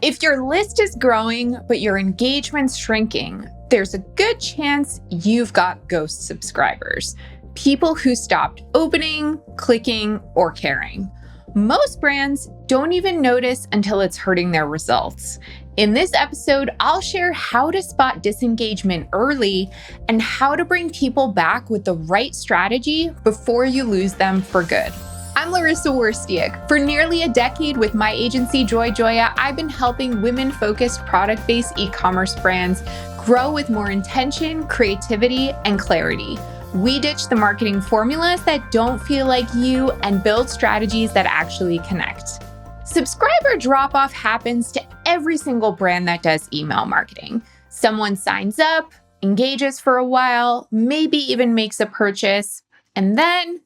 If your list is growing, but your engagement's shrinking, there's a good chance you've got ghost subscribers. People who stopped opening, clicking, or caring. Most brands don't even notice until it's hurting their results. In this episode, I'll share how to spot disengagement early and how to bring people back with the right strategy before you lose them for good. I'm Larissa Werstiak. For nearly a decade with my agency, Joy Joya, I've been helping women-focused product-based e-commerce brands grow with more intention, creativity, and clarity. We ditch the marketing formulas that don't feel like you and build strategies that actually connect. Subscriber drop-off happens to every single brand that does email marketing. Someone signs up, engages for a while, maybe even makes a purchase, and then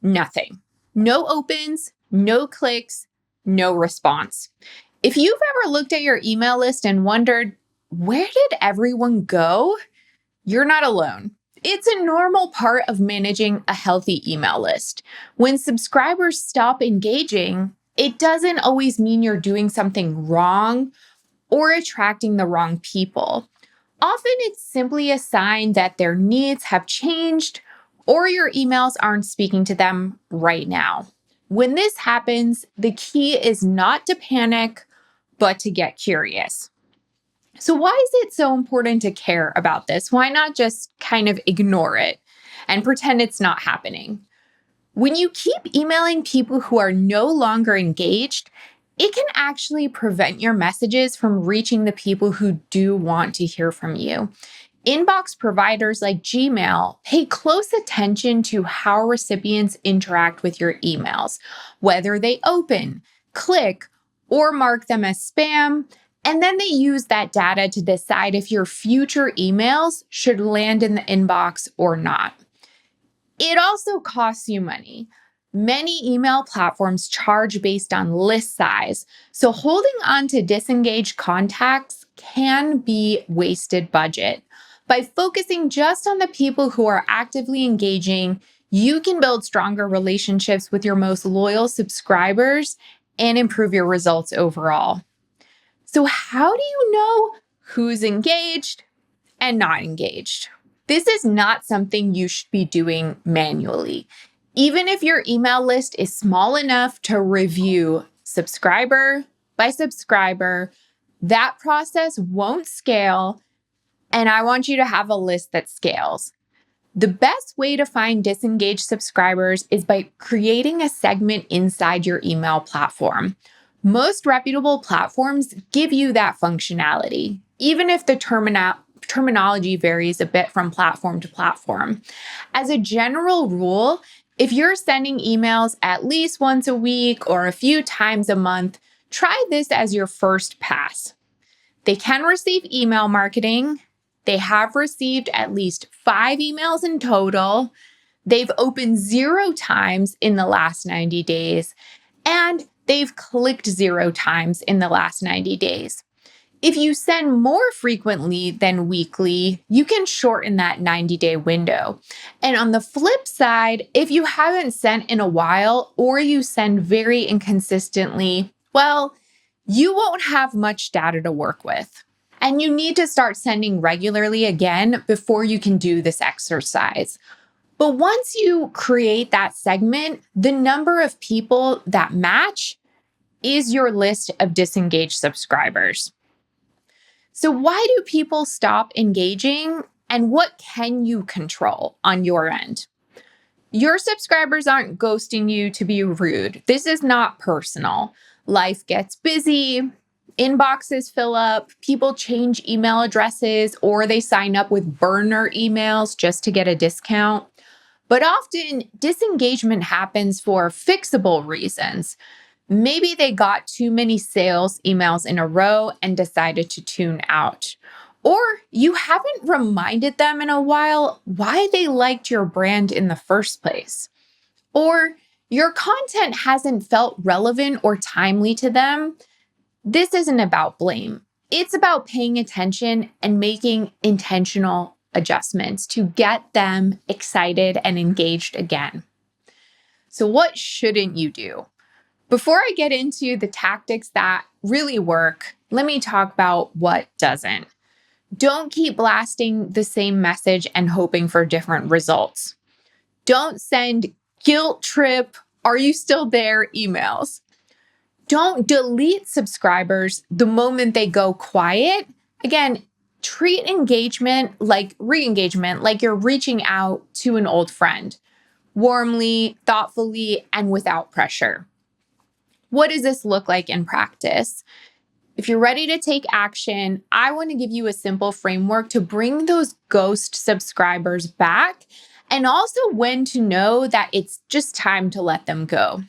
nothing. No opens, no clicks, no response. If you've ever looked at your email list and wondered, where did everyone go? You're not alone. It's a normal part of managing a healthy email list. When subscribers stop engaging, it doesn't always mean you're doing something wrong or attracting the wrong people. Often it's simply a sign that their needs have changed or your emails aren't speaking to them right now. When this happens, the key is not to panic, but to get curious. So why is it so important to care about this? Why not just kind of ignore it and pretend it's not happening? When you keep emailing people who are no longer engaged, it can actually prevent your messages from reaching the people who do want to hear from you. Inbox providers like Gmail pay close attention to how recipients interact with your emails, whether they open, click, or mark them as spam, and then they use that data to decide if your future emails should land in the inbox or not. It also costs you money. Many email platforms charge based on list size, so holding on to disengaged contacts can be wasted budget. By focusing just on the people who are actively engaging, you can build stronger relationships with your most loyal subscribers and improve your results overall. So how do you know who's engaged and not engaged? This is not something you should be doing manually. Even if your email list is small enough to review subscriber by subscriber, that process won't scale. And I want you to have a list that scales. The best way to find disengaged subscribers is by creating a segment inside your email platform. Most reputable platforms give you that functionality, even if the terminology varies a bit from platform to platform. As a general rule, if you're sending emails at least once a week or a few times a month, try this as your first pass. They can receive email marketing. They have received at least 5 emails in total. They've opened 0 times in the last 90 days, and they've clicked 0 times in the last 90 days. If you send more frequently than weekly, you can shorten that 90-day window. And on the flip side, if you haven't sent in a while or you send very inconsistently, well, you won't have much data to work with. And you need to start sending regularly again before you can do this exercise. But once you create that segment, the number of people that match is your list of disengaged subscribers. So why do people stop engaging, and what can you control on your end? Your subscribers aren't ghosting you to be rude. This is not personal. Life gets busy. Inboxes fill up, people change email addresses, or they sign up with burner emails just to get a discount. But often, disengagement happens for fixable reasons. Maybe they got too many sales emails in a row and decided to tune out. Or you haven't reminded them in a while why they liked your brand in the first place. Or your content hasn't felt relevant or timely to them. This isn't about blame. It's about paying attention and making intentional adjustments to get them excited and engaged again. So what shouldn't you do? Before I get into the tactics that really work, Let me talk about what doesn't. Don't keep blasting the same message and hoping for different results. Don't send guilt trip, are you still there emails. Don't delete subscribers the moment they go quiet. Again, treat engagement like re-engagement, like you're reaching out to an old friend, warmly, thoughtfully, and without pressure. What does this look like in practice? If you're ready to take action, I want to give you a simple framework to bring those ghost subscribers back and also when to know that it's just time to let them go.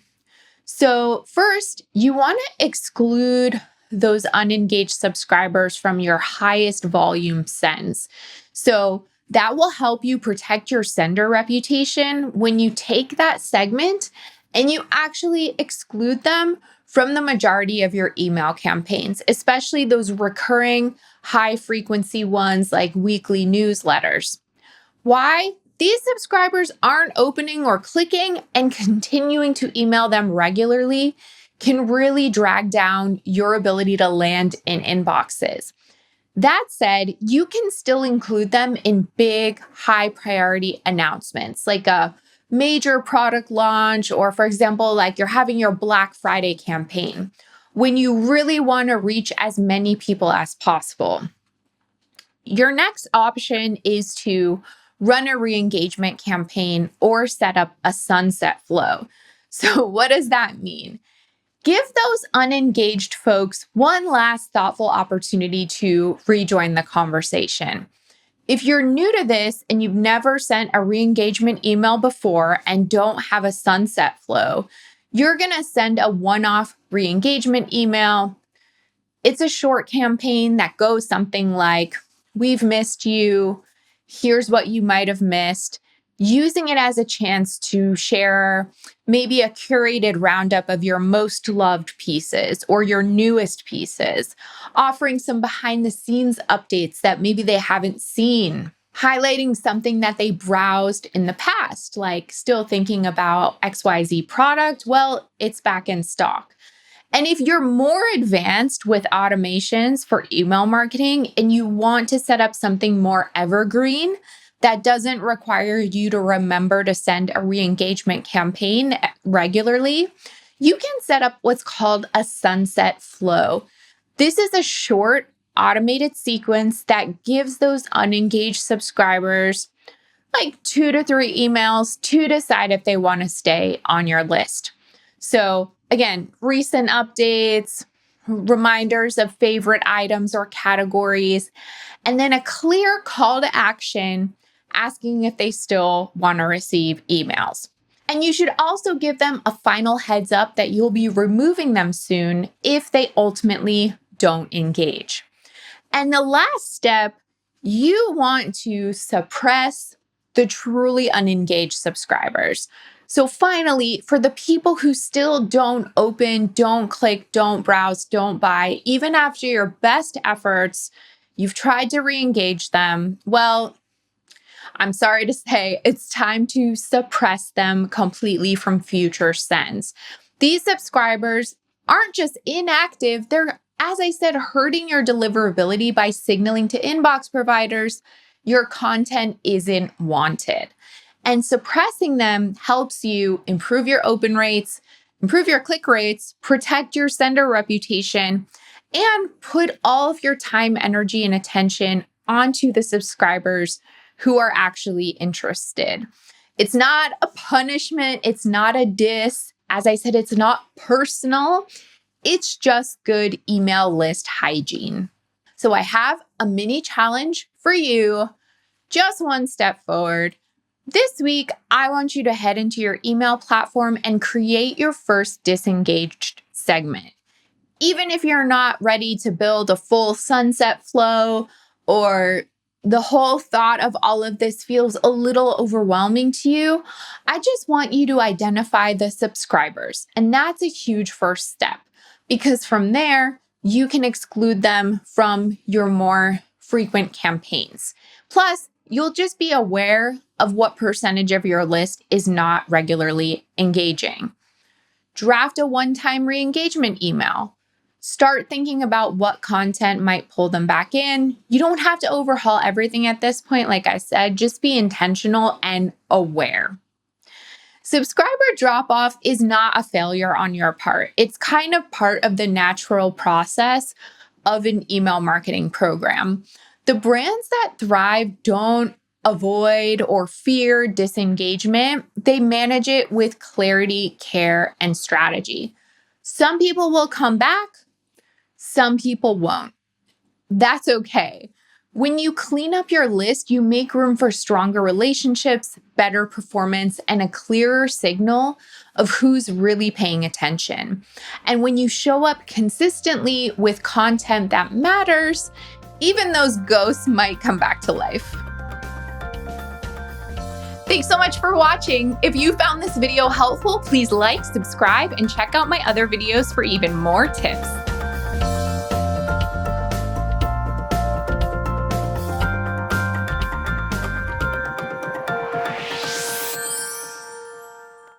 So first, you want to exclude those unengaged subscribers from your highest volume sends. So that will help you protect your sender reputation when you take that segment and you actually exclude them from the majority of your email campaigns, especially those recurring high frequency ones like weekly newsletters. Why? These subscribers aren't opening or clicking, and continuing to email them regularly can really drag down your ability to land in inboxes. That said, you can still include them in big, high priority announcements like a major product launch, or for example, like you're having your Black Friday campaign when you really want to reach as many people as possible. Your next option is to run a re-engagement campaign or set up a sunset flow. So what does that mean? Give those unengaged folks one last thoughtful opportunity to rejoin the conversation. If you're new to this and you've never sent a re-engagement email before and don't have a sunset flow, you're going to send a one-off re-engagement email. It's a short campaign that goes something like, "We've missed you. Here's what you might have missed." Using it as a chance to share maybe a curated roundup of your most loved pieces or your newest pieces, offering some behind the scenes updates that maybe they haven't seen, highlighting something that they browsed in the past, like still thinking about XYZ product. Well, it's back in stock. And if you're more advanced with automations for email marketing and you want to set up something more evergreen that doesn't require you to remember to send a re-engagement campaign regularly, you can set up what's called a sunset flow. This is a short automated sequence that gives those unengaged subscribers like 2 to 3 emails to decide if they want to stay on your list. So again, recent updates, reminders of favorite items or categories, and then a clear call to action asking if they still want to receive emails. And you should also give them a final heads up that you'll be removing them soon if they ultimately don't engage. And the last step, you want to suppress the truly unengaged subscribers. So finally, for the people who still don't open, don't click, don't browse, don't buy, even after your best efforts, you've tried to re-engage them, well, I'm sorry to say, it's time to suppress them completely from future sends. These subscribers aren't just inactive, they're, as I said, hurting your deliverability by signaling to inbox providers your content isn't wanted. And suppressing them helps you improve your open rates, improve your click rates, protect your sender reputation, and put all of your time, energy, and attention onto the subscribers who are actually interested. It's not a punishment. It's not a diss. As I said, it's not personal. It's just good email list hygiene. So I have a mini challenge for you, just one step forward. This week, I want you to head into your email platform and create your first disengaged segment. Even if you're not ready to build a full sunset flow, or the whole thought of all of this feels a little overwhelming to you, I just want you to identify the subscribers. And that's a huge first step, because from there, you can exclude them from your more frequent campaigns. Plus, you'll just be aware of what percentage of your list is not regularly engaging. Draft a one-time re-engagement email. Start thinking about what content might pull them back in. You don't have to overhaul everything at this point. Like I said, just be intentional and aware. Subscriber drop off is not a failure on your part. It's kind of part of the natural process of an email marketing program. The brands that thrive don't avoid or fear disengagement. They manage it with clarity, care, and strategy. Some people will come back, some people won't. That's okay. When you clean up your list, you make room for stronger relationships, better performance, and a clearer signal of who's really paying attention. And when you show up consistently with content that matters, even those ghosts might come back to life. Thanks so much for watching. If you found this video helpful, please like, subscribe, and check out my other videos for even more tips.